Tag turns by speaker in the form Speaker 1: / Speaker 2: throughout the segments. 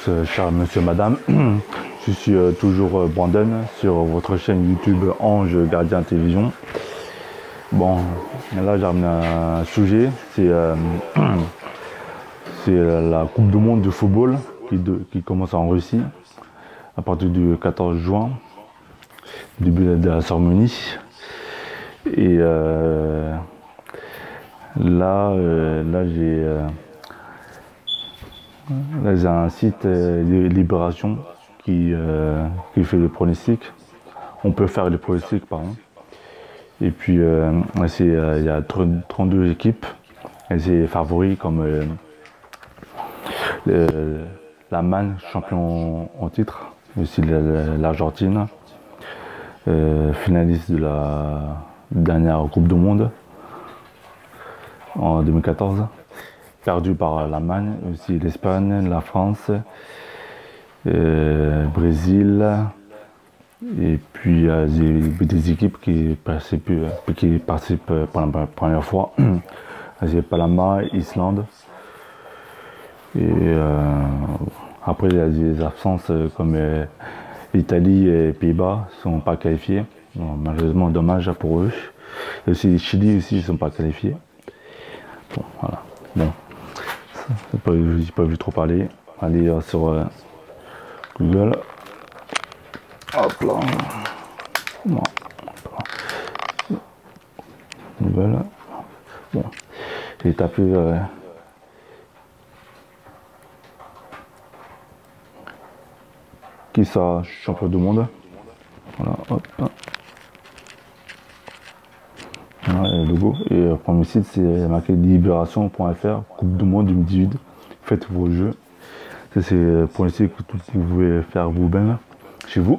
Speaker 1: tous, chers monsieur, madame. Je suis toujours Brandon sur votre chaîne YouTube Ange Gardien Télévision. Bon, là j'ai ramené un sujet, c'est la Coupe du Monde de football qui commence en Russie à partir du 14 juin, début de la cérémonie. Et là j'ai un site Libération qui fait les pronostics. On peut faire les pronostics, pardon. Et puis il y a 32 équipes. Et c'est favoris comme l'Allemagne, champion en titre, aussi l'Argentine, finaliste de la dernière Coupe du Monde en 2014, perdu par l'Allemagne, aussi l'Espagne, la France, Brésil, et puis il y a des équipes qui participent pour la première fois. C'est Panama, Islande, et après il y a des absences comme l'Italie et les Pays-Bas ne sont pas qualifiés. Bon, malheureusement, dommage pour eux. Et aussi les Chili aussi ne sont pas qualifiés. Bon, voilà. Bon, j'ai pas vu trop parler. Allez sur Google. Hop là. Bon. Google. Bon. J'ai tapé qui sera champion du monde. Voilà, hop. Voilà, le logo. Et le premier site, c'est marqué libération.fr, Coupe du Monde 2018. Faites vos jeux. Ça, c'est pour les sites que vous pouvez faire vous-même, chez vous.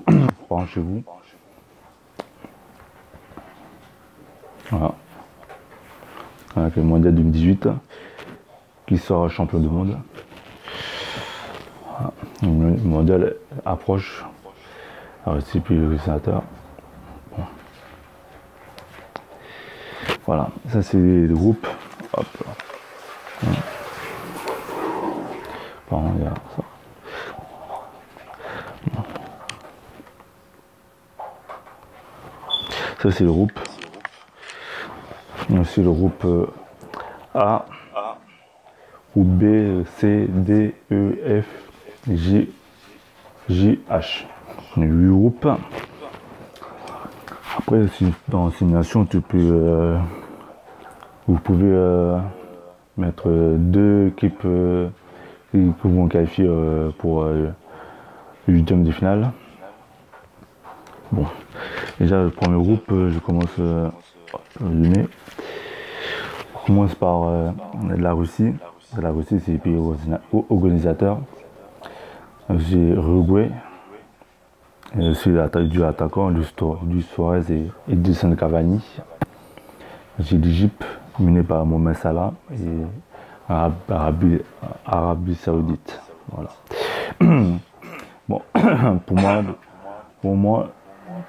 Speaker 1: Par exemple, chez vous. Voilà. Avec le mondial 2018, qui sera champion du monde. Voilà. Le mondial approche. Alors ici, puis le dessinateur. Bon. Voilà, ça c'est les groupes. Hop là. Pardon, il y a ça. Ça c'est le groupe. Aussi le groupe A, ou B, C, D, E, F, G, G, H. Il y a 8 groupes. Après, dans simulation, vous pouvez mettre deux équipes qui vont qualifier pour le huitième de finale. Bon, déjà le premier groupe, je commence à résumer. On commence par la Russie. La Russie, c'est le pays organisateur. J'ai Uruguay. Et aussi du attaquant, Luis Suarez et Edison Cavani. J'ai l'Égypte, menée par Mohamed Salah, et Arabie Saoudite. Voilà. Bon, pour moi,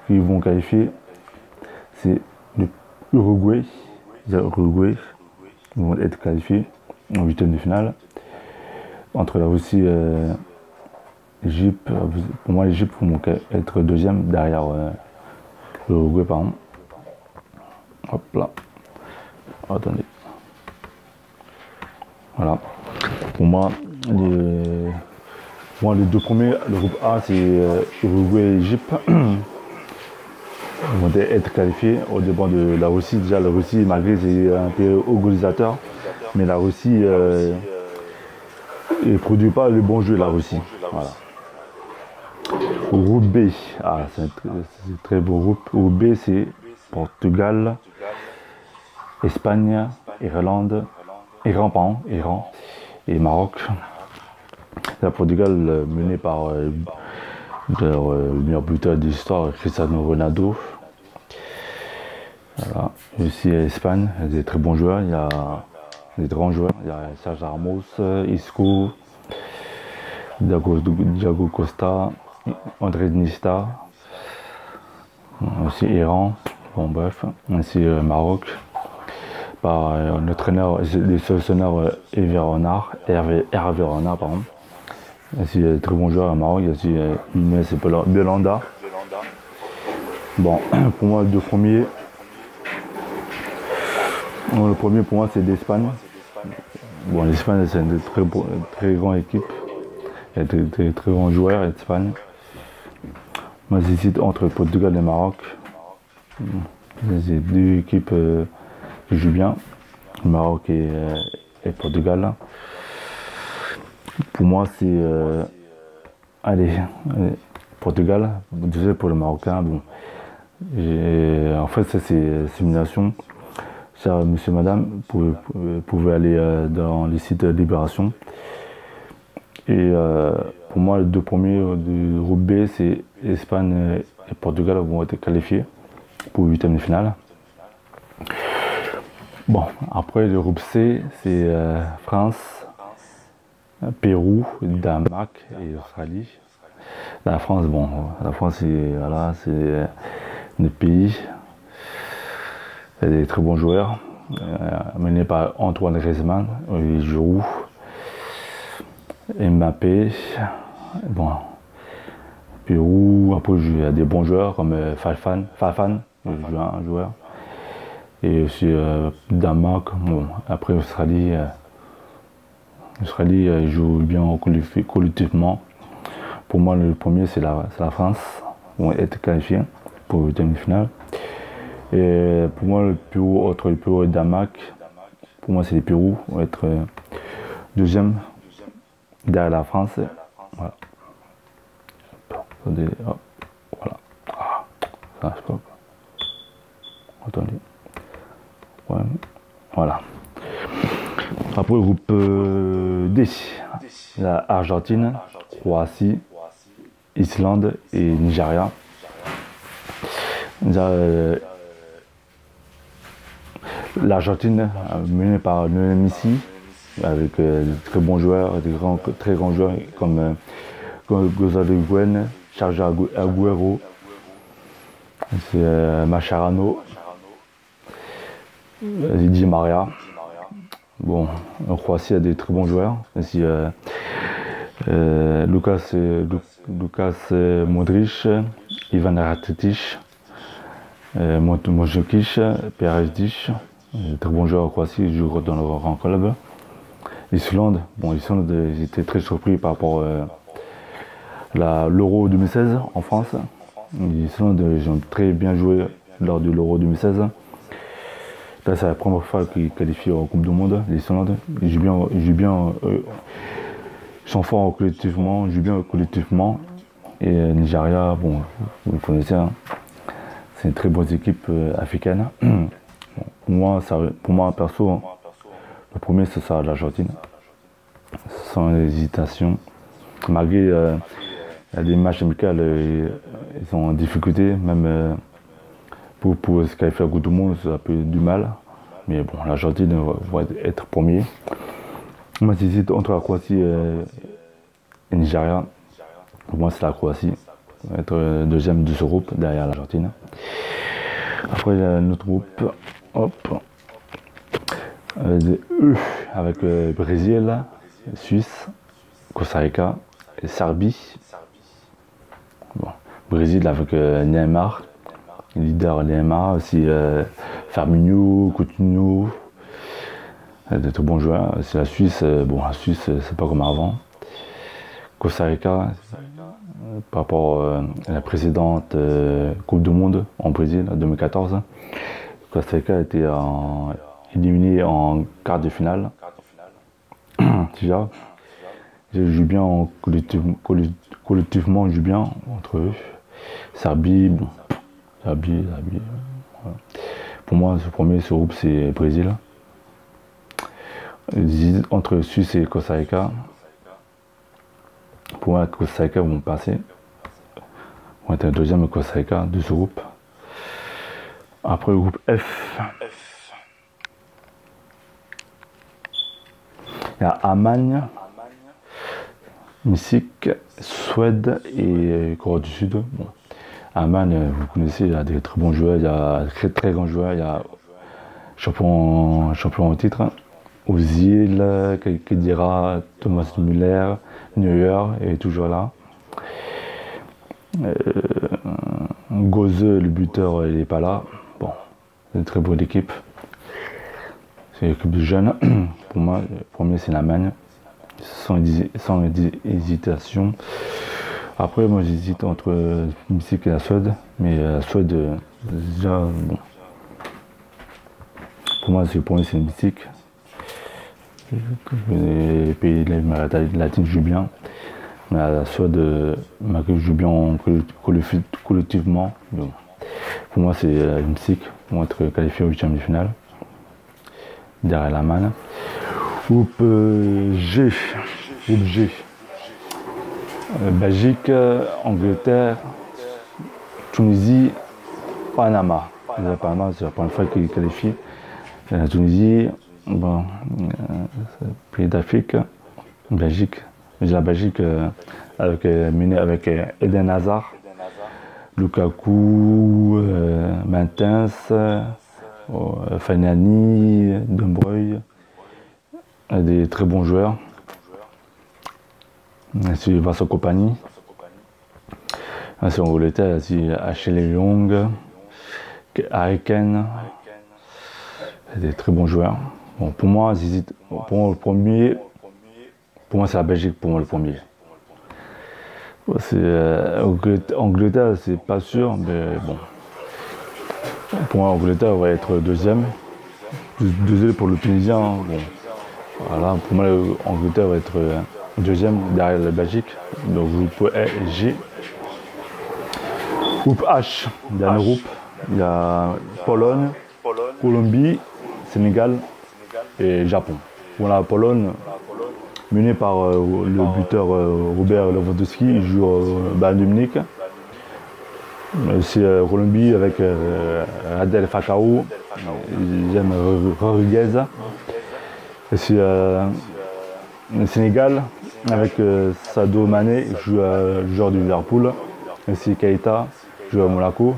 Speaker 1: ils vont qualifier, c'est l'Uruguay. Uruguay, ils vont être qualifiés en huitième de finale. Entre la Russie et l'Égypte, pour moi, l'Égypte vont être deuxième derrière l'Uruguay, par exemple. Hop là. Attendez. Voilà. Pour moi, les deux premiers, le groupe A, c'est Uruguay et Égypte. Ils vont être qualifiés au dépend de la Russie. Déjà, la Russie, malgré c'est un pays organisateur, mais la Russie ne produit pas le bon jeu, la Russie. Voilà. Groupe B, c'est un très beau groupe. Groupe B, c'est Portugal, Espagne, Iran et Maroc. Le Portugal mené par le meilleur buteur de l'histoire, Cristiano Ronaldo. Voilà. Et aussi l'Espagne, il y a des très bons joueurs, il y a des grands joueurs, il y a Sergio Ramos, Isco, Diego Costa, André Iniesta. Aussi Iran, bon bref, ainsi Maroc. Par le sélectionneur Hervé Renard, pardon. Il y a aussi des très bons joueurs au Maroc. Il y a aussi Inès et Belanda. Bon, pour moi, le premier. Le premier pour moi c'est l'Espagne. Bon, l'Espagne c'est une très grande équipe. Il y a de très grands joueurs l'Espagne. Moi j'hésite entre le Portugal et le Maroc. C'est deux équipes qui jouent bien. Le Maroc et le Portugal. Pour moi c'est allez, Portugal. Désolé pour le Marocain. Bon. En fait ça c'est simulation. Cher monsieur, madame, vous pouvez aller dans les sites de Libération. Et pour moi, les deux premiers du groupe B, c'est Espagne et Portugal vont être qualifiés pour le huitième de finale. Bon, après le groupe C, c'est France, Pérou, Danemark et Australie. La France, bon, la France, c'est voilà, le pays. Il y a des très bons joueurs, menés par Antoine Griezmann, Giroud, Mbappé. Bon, Pérou, après il y a des bons joueurs comme Fafan, un joueur. Et aussi Danemark, bon, après Australie, joue bien collectivement. Pour moi, le premier c'est la France, ils vont être qualifiés pour le demi-finale. Et pour moi, le Pérou, entre le Pérou et le Danemark, pour moi, c'est le Pérou, vont être deuxième derrière la France. Voilà. Attendez, hop, voilà. Ça, je sais pas. Attendez. Ouais, voilà. Après, le groupe D, la Argentine, Croatie, Islande et Nigeria. L'Argentine, menée par Lionel Messi, avec de très bons joueurs, très grands joueurs comme Gonzalo Higuaín, Sergio Agüero, Mascherano, Di Maria. Bon, en Croatie, il y a des très bons joueurs. Aussi, Lukas Modric, Ivan Rakitic, Modric, Perisic. Très bons joueurs en Croatie, ils jouent dans leur grand club. L'Islande, bon, l'Islande, j'étais très surpris par rapport à l'Euro 2016 en France. L'Islande, ils ont très bien joué lors de l'Euro 2016. Là, c'est la première fois qu'ils qualifient en Coupe du Monde, l'Islande. Ils jouent bien, ils sont forts collectivement, ils jouent bien collectivement. Et Nigeria, bon, vous connaissez, hein, c'est une très bonne équipe africaine. Pour moi, perso, hein, le premier, c'est ça, l'Argentine. Sans hésitation. Malgré il y a des matchs amicaux, ils sont en difficulté, même pour se qualifier à la Coupe du Monde, ça a un peu du mal. Mais bon, l'Argentine va être premier. Moi, j'hésite entre la Croatie et Nigeria. Pour moi, c'est la Croatie. Va être deuxième de ce groupe, derrière l'Argentine. Après, il y a notre groupe. Hop. Avec Brésil, Suisse, Costa Rica et Serbie. Bon. Brésil avec Neymar, leader Neymar, aussi Firmino, Coutinho, de très bons joueurs. C'est la Suisse, bon la Suisse c'est pas comme avant. Costa Rica, par rapport à la précédente Coupe du Monde en Brésil en 2014, Costa Rica a été éliminé en quart de finale. Déjà, je joue bien collectivement, je joue bien entre eux. Serbie, bon, Serbie. Voilà. Pour moi, ce premier, ce groupe, c'est Brésil. Entre Suisse et Costa Rica. Pour moi, Costa Rica vont passer. Vont être un deuxième Costa Rica de ce groupe. Après le groupe F. Il y a Allemagne, Mexique, Suède et Corée du Sud. Bon. Allemagne, vous connaissez, il y a des très bons joueurs, il y a très grands joueurs, il y a champion au titre, Ozil, Khedira, Thomas Müller, Neuer est toujours là. Götze, le buteur, il n'est pas là. Bon, c'est une très bonne équipe. C'est une équipe jeune. Pour moi, le premier, c'est l'Allemagne. Sans hésitation. Après, moi, j'hésite entre le Mexique et la Suède. Mais la Suède, déjà, bon. Pour moi, le premier, c'est le Mexique. Les pays de l'Amérique latine jouent bien. Mais la Suède, joue bien collectivement. Donc, pour moi, c'est le Mexique. Pour être qualifié au 8e de finale. Derrière l'Allemagne. Groupe G. Groupe G. Belgique, Angleterre, Tunisie, Panama. Le Panama, c'est la première fois qu'il qualifie. La Tunisie, bon, pays d'Afrique, Belgique. La Belgique menée avec Eden Hazard, Lukaku, Mertens, Fanani, De Bruyne, des très bons joueurs. C'est Vincent Kompany. C'est Angleterre, c'est Ashley Young, Harry Kane, des très bons joueurs. Bon, pour moi, le premier, pour moi c'est la Belgique, pour moi le premier. Angleterre, c'est pas sûr, mais bon. Pour moi, Angleterre va être deuxième. Désolé pour le Tunisien. Bon. Voilà, pour moi, Angleterre va être deuxième derrière la Belgique. Donc, groupe G. Groupe H, dernier groupe. Il y a Pologne, Colombie, Sénégal et Japon. Pour la Pologne, menée par le buteur Robert Lewandowski, il joue au Bayern de Munich. C'est Colombie avec Radel Falcao, j'aime Rodriguez. Et c'est le Sénégal avec Sadio Mané, joueur du Liverpool. Et c'est Keita, joueur à Monaco.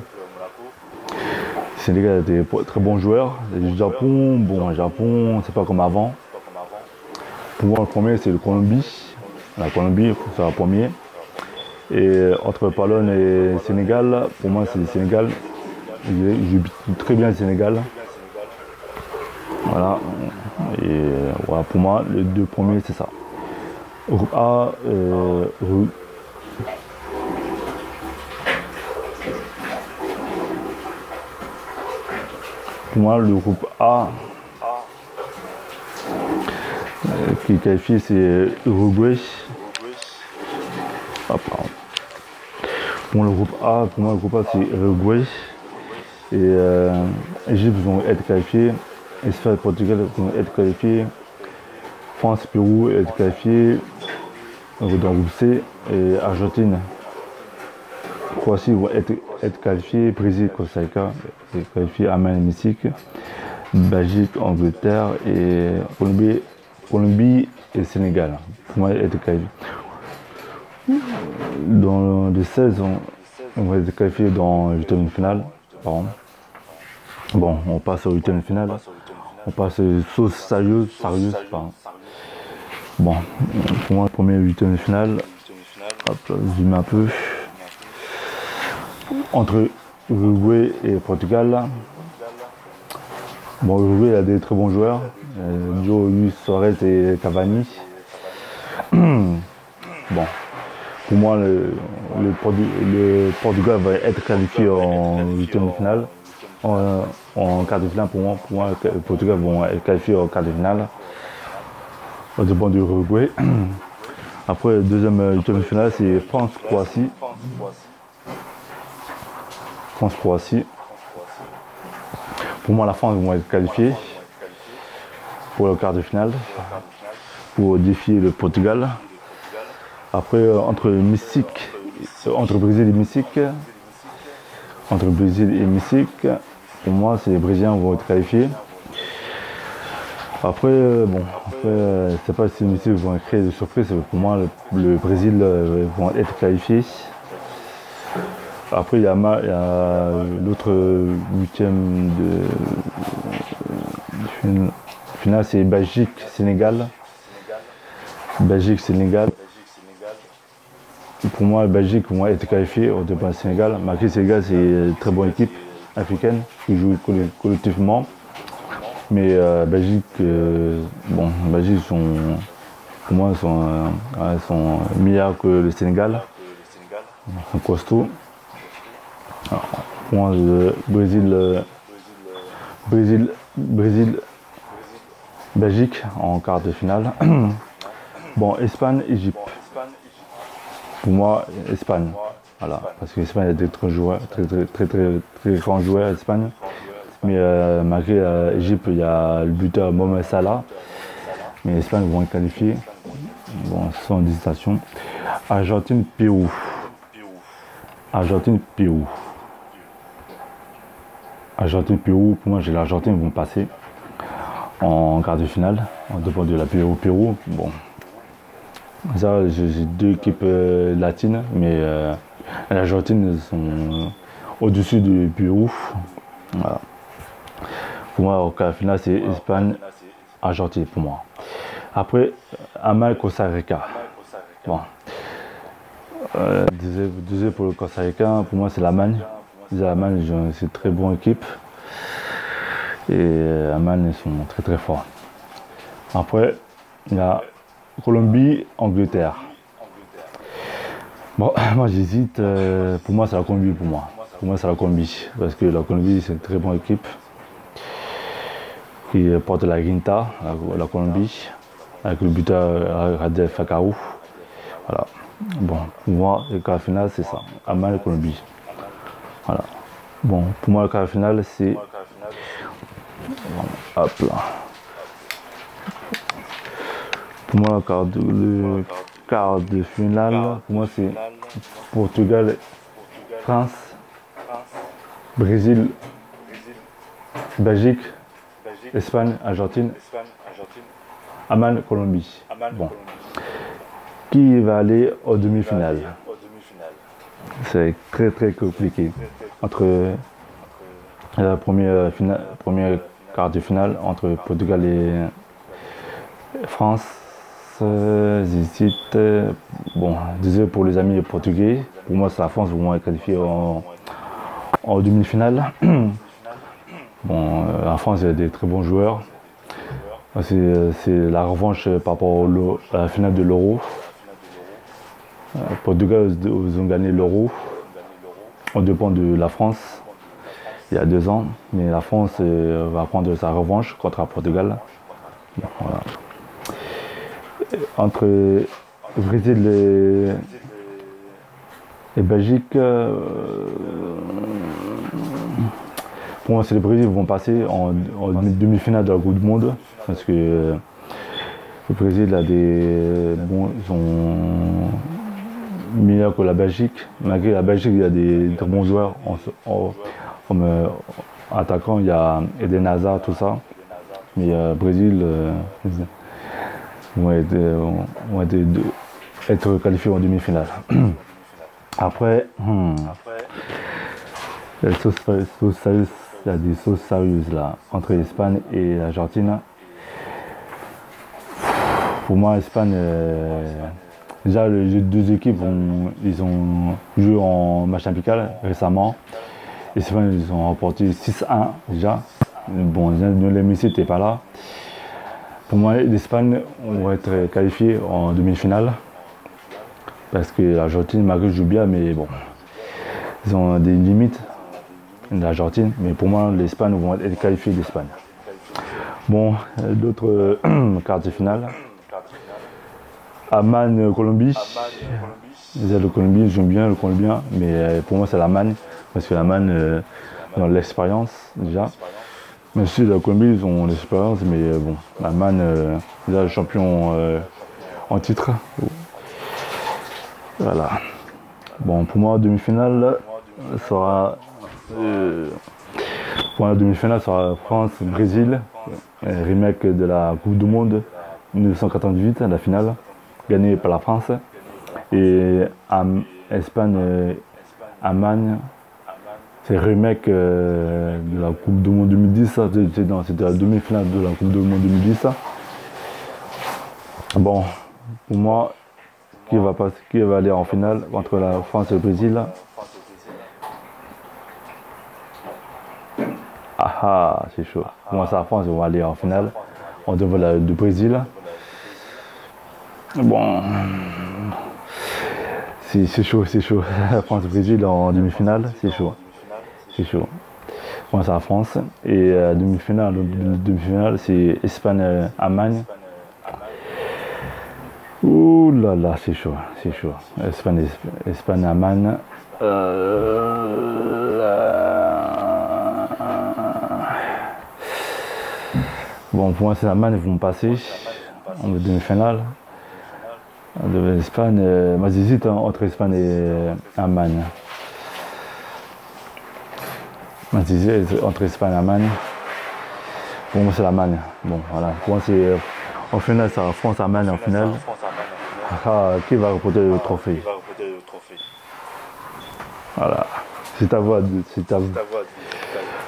Speaker 1: Le Sénégal a des très bons joueurs. Et le Japon, bon, le Japon, c'est pas comme avant. Pour moi, le premier, c'est le Colombie. La Colombie, c'est le premier. Et entre Pologne et Sénégal, pour moi, c'est le Sénégal. Il joue très bien le Sénégal. Voilà. Et voilà, pour moi, les deux premiers, c'est ça. Groupe A, pour moi, le groupe A qui est qualifié, c'est Uruguay. Ah, pour le groupe A, c'est Uruguay. Et Égypte vont être qualifiés. Espagne et Portugal vont être qualifiés. France, Pérou vont être qualifiés dans le groupe C. Et Argentine, Croatie vont être qualifiés. Brésil, Costa Rica vont être qualifiés. Allemagne et Mexique. Belgique, Angleterre et Colombie et Sénégal vont être qualifiés. Dans les 16, on va être qualifiés dans le 8e de finale. Pardon. Bon, on passe au 8e de finale. On passe aux sauces sérieuses. Pardon. Bon, pour moi, le premier 8e de finale. Hop, je zoome un peu. Entre Uruguay et Portugal. Bon, Uruguay a des très bons joueurs. Luis Suarez et Cavani. Bon. Pour moi, le Portugal va être qualifié en 8e de finale. En quart de finale, pour moi, le Portugal vont être qualifiés en quart de finale. Ça dépend du Uruguay. Après, le deuxième 8e de finale, c'est France-Croatie. France-Croatie. Pour moi, la France vont être qualifiés pour le quart de finale, pour défier le Portugal. Après, entre Brésil et Mexique, pour moi, c'est les Brésiliens vont être qualifiés. Après, je ne sais pas si les Mexicains vont créer des surprises. Pour moi, le Brésil vont être qualifiés. Après, il y a l'autre 8e de finale. finale, c'est Belgique-Sénégal. Belgique-Sénégal. Pour moi, Belgique, pour moi, était qualifié au départ du Sénégal. Malgré le Sénégal, c'est une très bonne équipe africaine qui joue collectivement. Mais Belgique, bon, Belgique pour moi, sont meilleurs que le Sénégal. Ils sont costauds. Alors, pour moi, le Belgique en quart de finale. Bon, Espagne, Égypte. Pour moi, Espagne. Voilà, parce que l'Espagne a des très grands joueurs, Espagne. Mais malgré l'Égypte, il y a le buteur Mohamed Salah. Mais l'Espagne vont être qualifiés. Bon, sans hésitation. Argentine-Pérou. Argentine-Pérou. Argentine-Pérou, pour moi, j'ai l'Argentine vont passer en quart de finale. On dépend de la Pérou. Bon. Ça, j'ai deux équipes latines, mais l'Argentine sont au-dessus du Pérou. Voilà. Pour moi, au quart de finale, c'est Espagne-Argentine pour moi. Après, Hamal-Costa Rica. Bon. Deuxième pour le Costa Rica, pour moi, c'est l'Allemagne. L'Allemagne, c'est une très bonne équipe. Et l'Allemagne, ils sont très forts. Après, il y a Colombie-Angleterre. Bon, moi j'hésite. Pour moi, c'est la Colombie pour moi. Pour moi, c'est la Colombie. Parce que la Colombie, c'est une très bonne équipe. Qui porte la Grinta, la Colombie. Avec le buteur Radel Falcao. Voilà. Bon, pour moi, le quart final, c'est ça. Allemagne et Colombie. Voilà. Bon, pour moi, le quart final, c'est. Hop là. Pour moi, le quart de finale, pour moi, c'est Portugal, France, Brésil, Belgique, Espagne, Argentine, Allemagne, Colombie. Bon. Qui va aller aux demi-finales? C'est très compliqué. Entre la première quart de finale entre Portugal et France, j'hésite. Bon, désolé pour les amis portugais. Pour moi, c'est la France, vont être qualifiés en demi-finale. Bon, la France, il y a des très bons joueurs. C'est la revanche par rapport à la finale de l'Euro. Portugal, ils ont gagné l'Euro. On dépend de la France il y a 2 ans. Mais la France va prendre sa revanche contre le Portugal. Bon, voilà. Entre Brésil et Belgique, pour moi, c'est les Brésil qui vont passer en demi-finale de la Coupe du Monde. Parce que le Brésil a ils sont meilleurs que la Belgique. Malgré la Belgique, il y a des très bons joueurs. Comme attaquant, il y a Eden Hazard, tout ça. Mais Brésil vont être qualifiés en demi-finale. Après, il y a des sauces sérieuses là, entre l'Espagne et l'Argentine. Pour moi, l'Espagne, déjà les deux équipes ils ont joué en match amical récemment. L'Espagne, ils ont remporté 6-1 déjà. Bon, le Messi n'était pas là. Pour moi, l'Espagne va être qualifiée en demi-finale. Parce que l'Argentine, malgré joue bien, mais bon, ils ont des limites, l'Argentine. Mais pour moi, l'Espagne vont être qualifiés d'Espagne. Bon, d'autres quarts de finale. Allemagne, Colombie. Le Colombie joue bien, le Colombien, mais pour moi, c'est l'Allemagne. Parce que l'Allemagne, ils ont l'expérience déjà. Même si la Colombie, ils ont l'expérience, mais bon, l'Allemagne, déjà le champion en titre. Voilà. Bon, pour moi, demi-finale sera. Pour la demi-finale sera France-Brésil, remake de la Coupe du Monde 1998, la finale, gagnée par la France. Et Espagne, Allemagne, C'est remake de la Coupe du Monde 2010, ça. C'était la demi-finale de la Coupe du Monde 2010, ça. Bon, pour moi, qui va aller en finale entre la France et le Brésil là. Ah ah, c'est chaud. Pour moi, c'est la France, on va aller en finale. On devrait du Brésil. Bon, c'est chaud, c'est chaud. La France-Brésil en demi-finale, c'est chaud. C'est chaud. Pour moi, c'est la France. Et demi-finale, c'est Espagne-Allemagne. Ouh là là, c'est chaud, c'est chaud. Espagne-Allemagne. Bon, pour moi, c'est l'Allemagne, ils vont passer en demi-finale. De l'Espagne, moi j'hésite entre Espagne et Allemagne. Moi j'hésite entre Espagne et Allemagne. Pour moi, c'est l'Allemagne. Bon, voilà. Pour moi, c'est en finale, c'est la France-Allemagne en finale. Ah, qui va remporter le trophée? Voilà. C'est ta voix. C'est ta voix.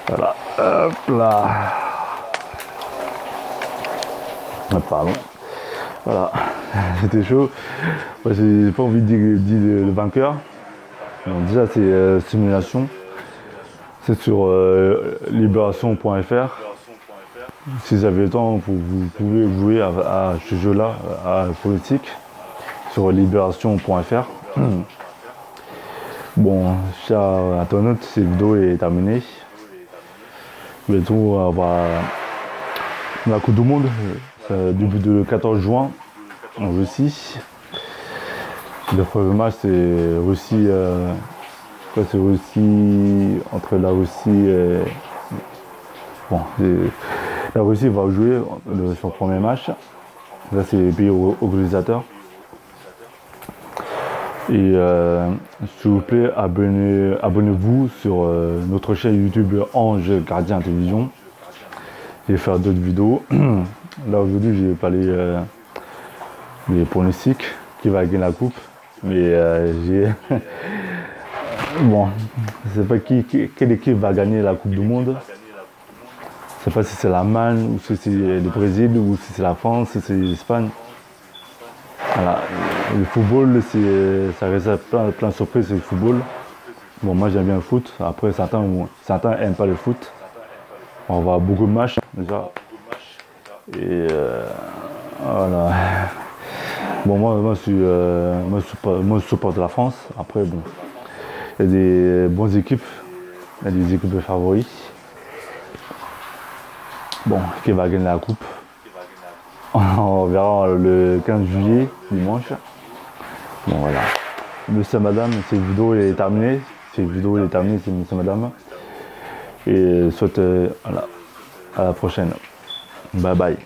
Speaker 1: Voilà. Hop là. Ah, pardon. Voilà. C'était chaud. Moi, j'ai pas envie de dire le vainqueur. Donc, déjà, c'est simulation. C'est sur libération.fr. Si vous avez le temps, vous pouvez jouer à ce jeu-là, à la politique, sur libération.fr. Bon, chers internautes, cette vidéo est terminée. Bientôt, on va voir la Coupe du Monde, début le 14 juin, en Russie. Le premier match, c'est Russie, c'est Russie, entre la Russie et... Bon, la Russie va jouer son premier match. Là, c'est les pays organisateurs. Et s'il vous plaît, abonnez-vous sur notre chaîne YouTube Ange Gardien Télévision. Je vais faire d'autres vidéos. Là, aujourd'hui, j'ai parlé des pronostics qui va gagner la coupe. Mais j'ai... Bon, je ne sais pas quelle équipe va gagner la Coupe du Monde. Je ne sais pas si c'est l'Allemagne, ou si c'est le Brésil, ou si c'est la France, si c'est l'Espagne. Voilà. Le football, ça réserve plein de surprises, c'est le football. Bon, moi j'aime bien le foot. Après, certains n'aiment pas le foot. On va voir beaucoup de matchs déjà. Et voilà. Bon, moi je supporte la France. Après, bon, il y a des bonnes équipes. Il y a des équipes favoris. Bon, qui va gagner la coupe? On verra le 15 juillet, dimanche. Bon, voilà. Monsieur, madame, cette vidéo est terminée. C'est monsieur, madame. Et souhaite voilà, à la prochaine. Bye bye.